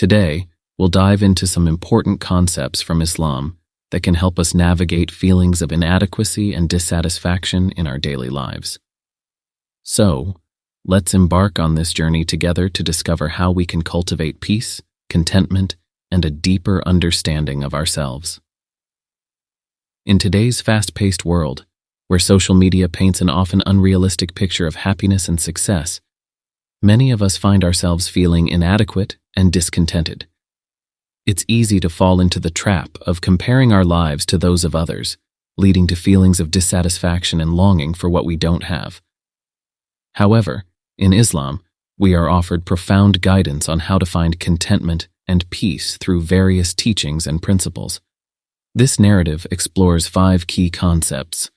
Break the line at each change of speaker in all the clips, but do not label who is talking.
Today, we'll dive into some important concepts from Islam that can help us navigate feelings of inadequacy and dissatisfaction in our daily lives. So, let's embark on this journey together to discover how we can cultivate peace, contentment, and a deeper understanding of ourselves. In today's fast-paced world, where social media paints an often unrealistic picture of happiness and success, many of us find ourselves feeling inadequate and discontented. It's easy to fall into the trap of comparing our lives to those of others, leading to feelings of dissatisfaction and longing for what we don't have. However, in Islam, we are offered profound guidance on how to find contentment and peace through various teachings and principles. This narrative explores 5 key concepts: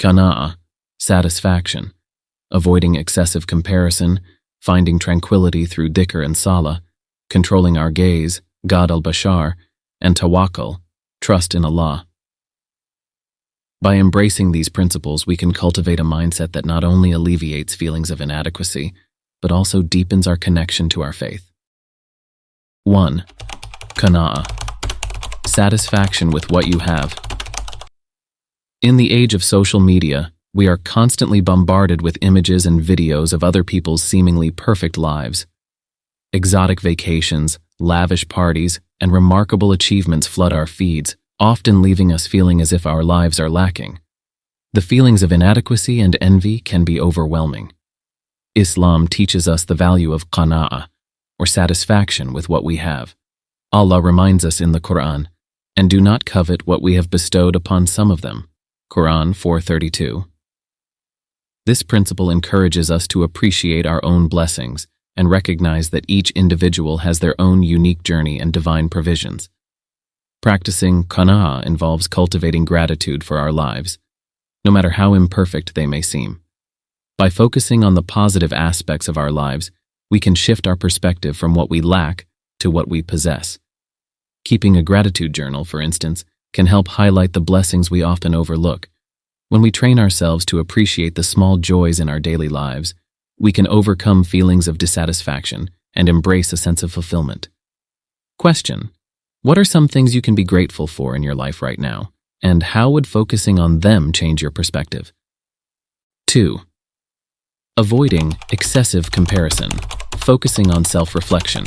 qana'ah, satisfaction; avoiding excessive comparison; finding tranquility through dhikr and salah; controlling our gaze, God al-Bashar; and tawakkul, trust in Allah. By embracing these principles, we can cultivate a mindset that not only alleviates feelings of inadequacy, but also deepens our connection to our faith. 1. Qana'ah, satisfaction with what you have. In the age of social media, we are constantly bombarded with images and videos of other people's seemingly perfect lives. Exotic vacations, lavish parties, and remarkable achievements flood our feeds, often leaving us feeling as if our lives are lacking. The feelings of inadequacy and envy can be overwhelming. Islam teaches us the value of qana'ah, or satisfaction with what we have. Allah reminds us in the Quran, "And do not covet what we have bestowed upon some of them." Quran 4:32. This principle encourages us to appreciate our own blessings and recognize that each individual has their own unique journey and divine provisions. Practicing qana'ah involves cultivating gratitude for our lives, no matter how imperfect they may seem. By focusing on the positive aspects of our lives, we can shift our perspective from what we lack to what we possess. Keeping a gratitude journal, for instance, can help highlight the blessings we often overlook. When we train ourselves to appreciate the small joys in our daily lives, we can overcome feelings of dissatisfaction and embrace a sense of fulfillment. Question: what are some things you can be grateful for in your life right now, and how would focusing on them change your perspective? 2. Avoiding excessive comparison, focusing on self-reflection.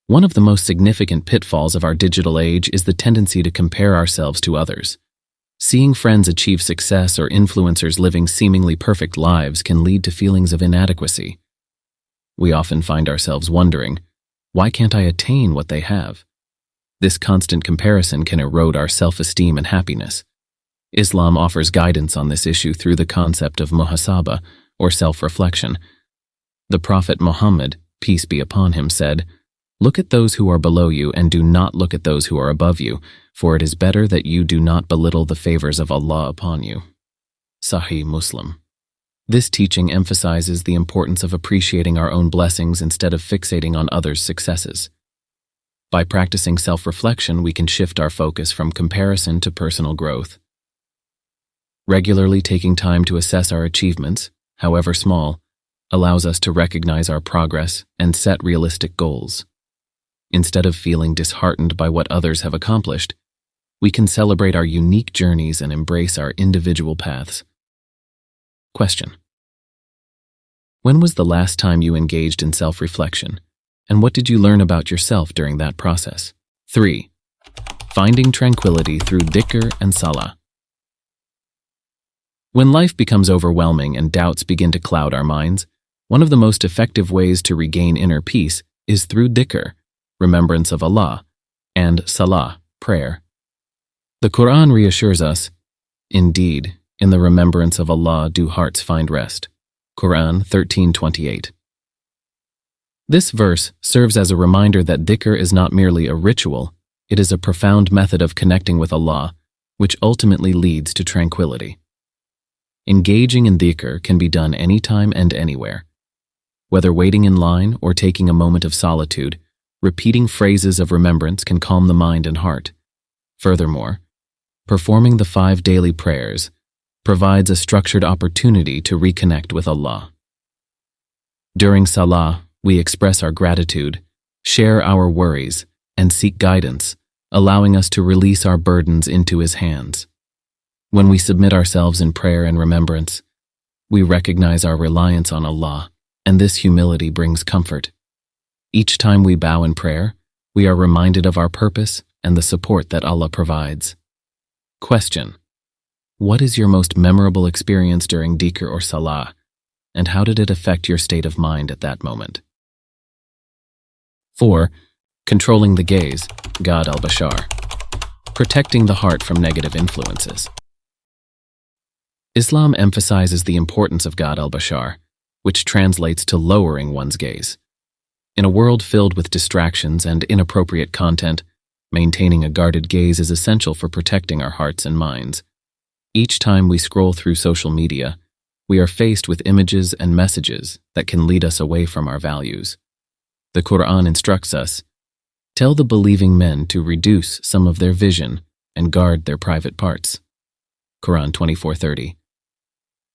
One of the most significant pitfalls of our digital age is the tendency to compare ourselves to others. Seeing friends achieve success or influencers living seemingly perfect lives can lead to feelings of inadequacy. We often find ourselves wondering, why can't I attain what they have? This constant comparison can erode our self-esteem and happiness. Islam offers guidance on this issue through the concept of muhasabah, or self-reflection. The Prophet Muhammad, peace be upon him, said, "Look at those who are below you and do not look at those who are above you, for it is better that you do not belittle the favors of Allah upon you." Sahih Muslim. This teaching emphasizes the importance of appreciating our own blessings instead of fixating on others' successes. By practicing self-reflection, we can shift our focus from comparison to personal growth. Regularly taking time to assess our achievements, however small, allows us to recognize our progress and set realistic goals. Instead of feeling disheartened by what others have accomplished, we can celebrate our unique journeys and embrace our individual paths. Question: when was the last time you engaged in self-reflection, and what did you learn about yourself during that process? 3. Finding tranquility through dhikr and salah. When life becomes overwhelming and doubts begin to cloud our minds, one of the most effective ways to regain inner peace is through dhikr, remembrance of Allah, and salah, prayer. The Quran reassures us, "Indeed, in the remembrance of Allah do hearts find rest." Quran 13:28. This verse serves as a reminder that dhikr is not merely a ritual, it is a profound method of connecting with Allah, which ultimately leads to tranquility. Engaging in dhikr can be done anytime and anywhere. Whether waiting in line or taking a moment of solitude, repeating phrases of remembrance can calm the mind and heart. Furthermore, performing the 5 daily prayers provides a structured opportunity to reconnect with Allah. During salah, we express our gratitude, share our worries, and seek guidance, allowing us to release our burdens into His hands. When we submit ourselves in prayer and remembrance, we recognize our reliance on Allah, and this humility brings comfort. Each time we bow in prayer, we are reminded of our purpose and the support that Allah provides. Question: what is your most memorable experience during dhikr or salah, and how did it affect your state of mind at that moment? 4. Controlling the gaze, Qana'ah al-Bashar. Protecting the heart from negative influences. Islam emphasizes the importance of Qana'ah al-Bashar, which translates to lowering one's gaze. In a world filled with distractions and inappropriate content, maintaining a guarded gaze is essential for protecting our hearts and minds. Each time we scroll through social media, we are faced with images and messages that can lead us away from our values. The Quran instructs us, "Tell the believing men to reduce some of their vision and guard their private parts." Quran 24:30.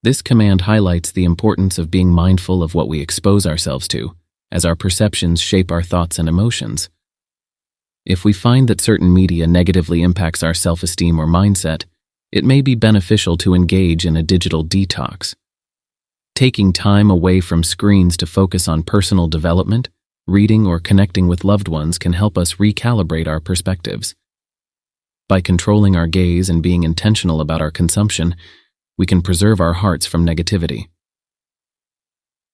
This command highlights the importance of being mindful of what we expose ourselves to, as our perceptions shape our thoughts and emotions. If we find that certain media negatively impacts our self-esteem or mindset, it may be beneficial to engage in a digital detox. Taking time away from screens to focus on personal development, reading, or connecting with loved ones can help us recalibrate our perspectives. By controlling our gaze and being intentional about our consumption, we can preserve our hearts from negativity.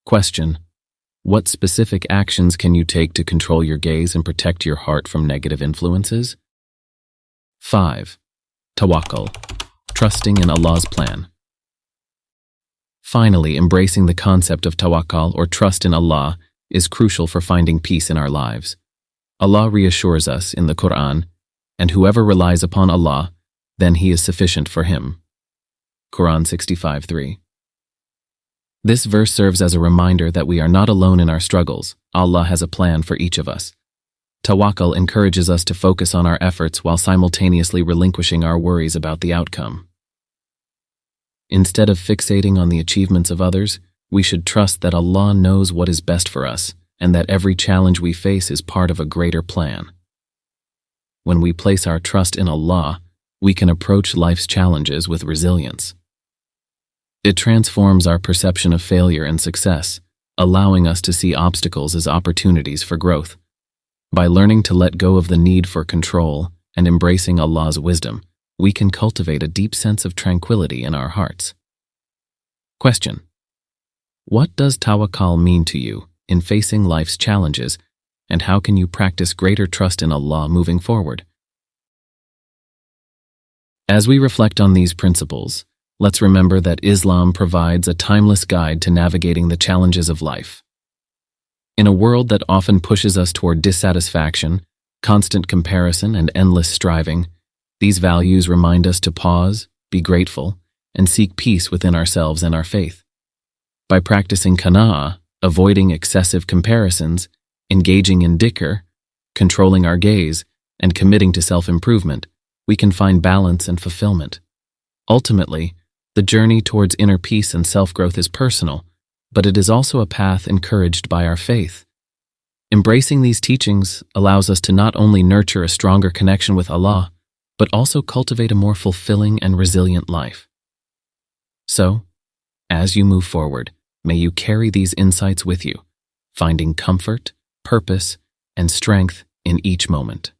Question: what specific actions can you take to control your gaze and protect your heart from negative influences? 5. Tawakkul, trusting in Allah's plan. Finally, embracing the concept of tawakkul or trust in Allah is crucial for finding peace in our lives. Allah reassures us in the Quran, "And whoever relies upon Allah, then He is sufficient for him." Quran 65:3. This verse serves as a reminder that we are not alone in our struggles. Allah has a plan for each of us. Tawakkul encourages us to focus on our efforts while simultaneously relinquishing our worries about the outcome. Instead of fixating on the achievements of others, we should trust that Allah knows what is best for us and that every challenge we face is part of a greater plan. When we place our trust in Allah, we can approach life's challenges with resilience. It transforms our perception of failure and success, allowing us to see obstacles as opportunities for growth. By learning to let go of the need for control and embracing Allah's wisdom, we can cultivate a deep sense of tranquility in our hearts. Question: what does tawakkul mean to you in facing life's challenges, and how can you practice greater trust in Allah moving forward? As we reflect on these principles, let's remember that Islam provides a timeless guide to navigating the challenges of life. In a world that often pushes us toward dissatisfaction, constant comparison, and endless striving, these values remind us to pause, be grateful, and seek peace within ourselves and our faith. By practicing qana'ah, avoiding excessive comparisons, engaging in dhikr, controlling our gaze, and committing to self-improvement, we can find balance and fulfillment. Ultimately, the journey towards inner peace and self-growth is personal, but it is also a path encouraged by our faith. Embracing these teachings allows us to not only nurture a stronger connection with Allah, but also cultivate a more fulfilling and resilient life. So, as you move forward, may you carry these insights with you, finding comfort, purpose, and strength in each moment.